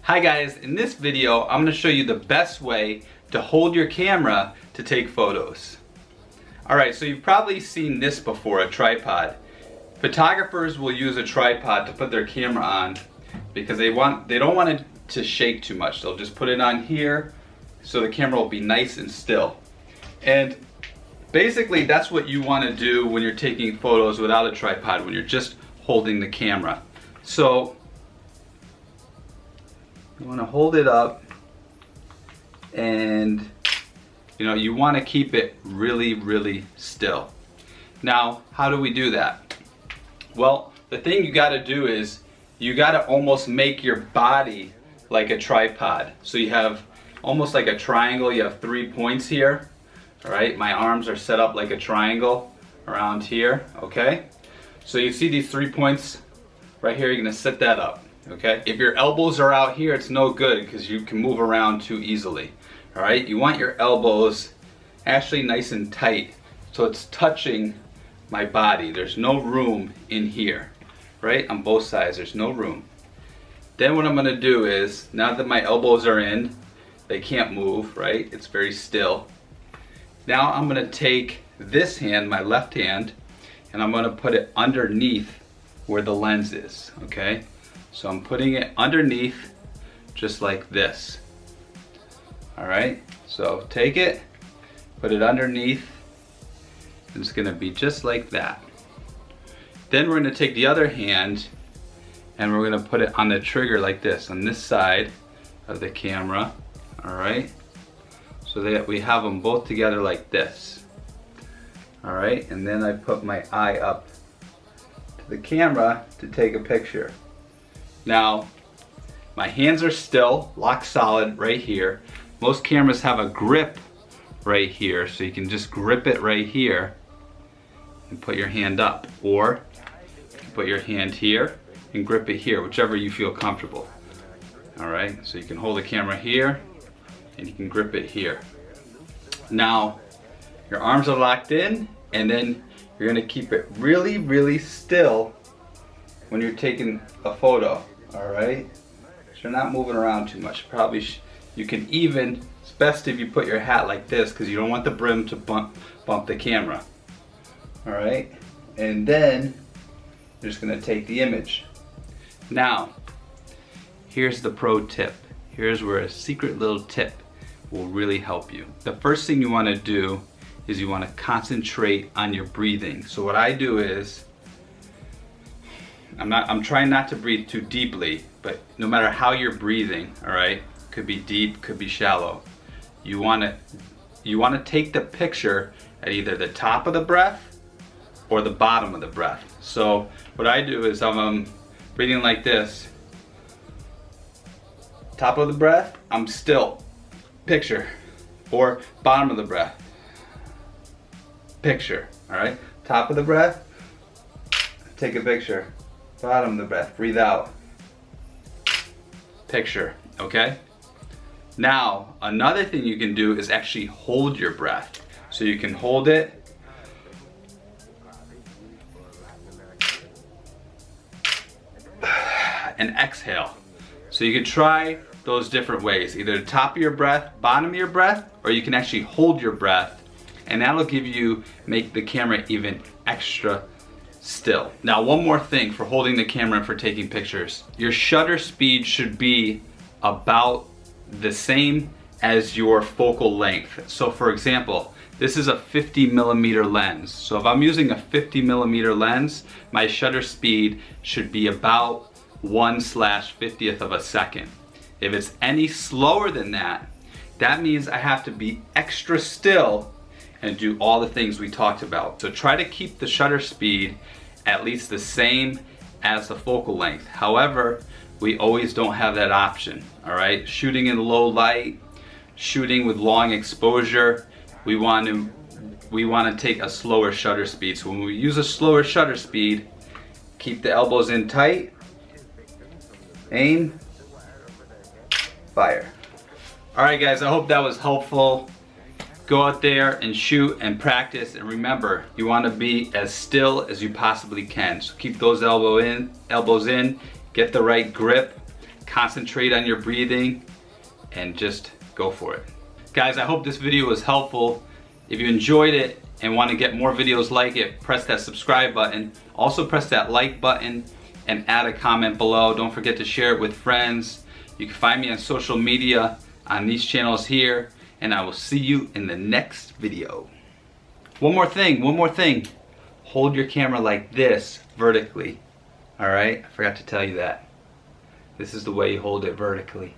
Hi guys, in this video I'm going to show you the best way to hold your camera to take photos. Alright, so you've probably seen this before, a tripod. Photographers will use a tripod to put their camera on because they don't want it to shake too much. They'll just put it on here so the camera will be nice and still. And basically that's what you want to do when you're taking photos without a tripod, when you're just holding the camera. So you want to hold it up and you want to keep it really still. Now, how do we do that? Well, the thing you got to do is you got to almost make your body like a tripod. So you have almost like a triangle. You have 3 points here. All right, my arms are set up like a triangle around here. Okay, so you see these 3 points right here. You're going to set that up. Okay, if your elbows are out here, it's no good because you can move around too easily. All right, you want your elbows actually nice and tight so it's touching my body. There's no room in here, right? On both sides, there's no room. Then what I'm going to do is, now that my elbows are in, they can't move, right? It's very still. Now I'm going to take this hand, my left hand, and I'm going to put it underneath where the lens is, okay? So I'm putting it underneath just like this. All right, so take it, put it underneath, and it's gonna be just like that. Then we're gonna take the other hand and we're gonna put it on the trigger like this, on this side of the camera, all right? So that we have them both together like this. All right, and then I put my eye up to the camera to take a picture. Now, my hands are still lock solid right here. Most cameras have a grip right here, so you can just grip it right here and put your hand up. Or you can put your hand here and grip it here, whichever you feel comfortable. All right, so you can hold the camera here and you can grip it here. Now, your arms are locked in, and then you're gonna keep it really still when you're taking a photo. All right, so you're not moving around too much. Probably you can even, it's best if you put your hat like this because you don't want the brim to bump the camera. All right, and then you're just gonna take the image. Now, here's the pro tip. Here's where a secret little tip will really help you. The first thing you want to do is you want to concentrate on your breathing. So what I do is, I'm trying not to breathe too deeply, but no matter how you're breathing, all right, could be deep, could be shallow. You want to take the picture at either the top of the breath or the bottom of the breath. So what I do is I'm breathing like this. Top of the breath, I'm still, picture, or bottom of the breath, picture. All right, top of the breath, take a picture. Bottom of the breath, breathe out, picture. Okay, now another thing you can do is actually hold your breath. So you can hold it and exhale. So you can try those different ways, either the top of your breath, bottom of your breath, or you can actually hold your breath, and that'll make the camera even extra still. Now, one more thing for holding the camera and for taking pictures. Your shutter speed should be about the same as your focal length. So for example, this is a 50mm lens. So if I'm using a 50mm lens, my shutter speed should be about 1/50th of a second. If it's any slower than that, that means I have to be extra still and do all the things we talked about. So try to keep the shutter speed at least the same as the focal length. However, we always don't have that option, all right? Shooting in low light, shooting with long exposure, we want to take a slower shutter speed. So when we use a slower shutter speed, keep the elbows in tight, aim, fire. All right guys, I hope that was helpful. Go out there and shoot and practice, and remember, you want to be as still as you possibly can. So keep those elbows in, get the right grip, concentrate on your breathing and just go for it. Guys, I hope this video was helpful. If you enjoyed it and want to get more videos like it, press that subscribe button. Also press that like button and add a comment below. Don't forget to share it with friends. You can find me on social media on these channels here, and I will see you in the next video. One more thing. Hold your camera like this vertically. All right, I forgot to tell you that. This is the way you hold it vertically.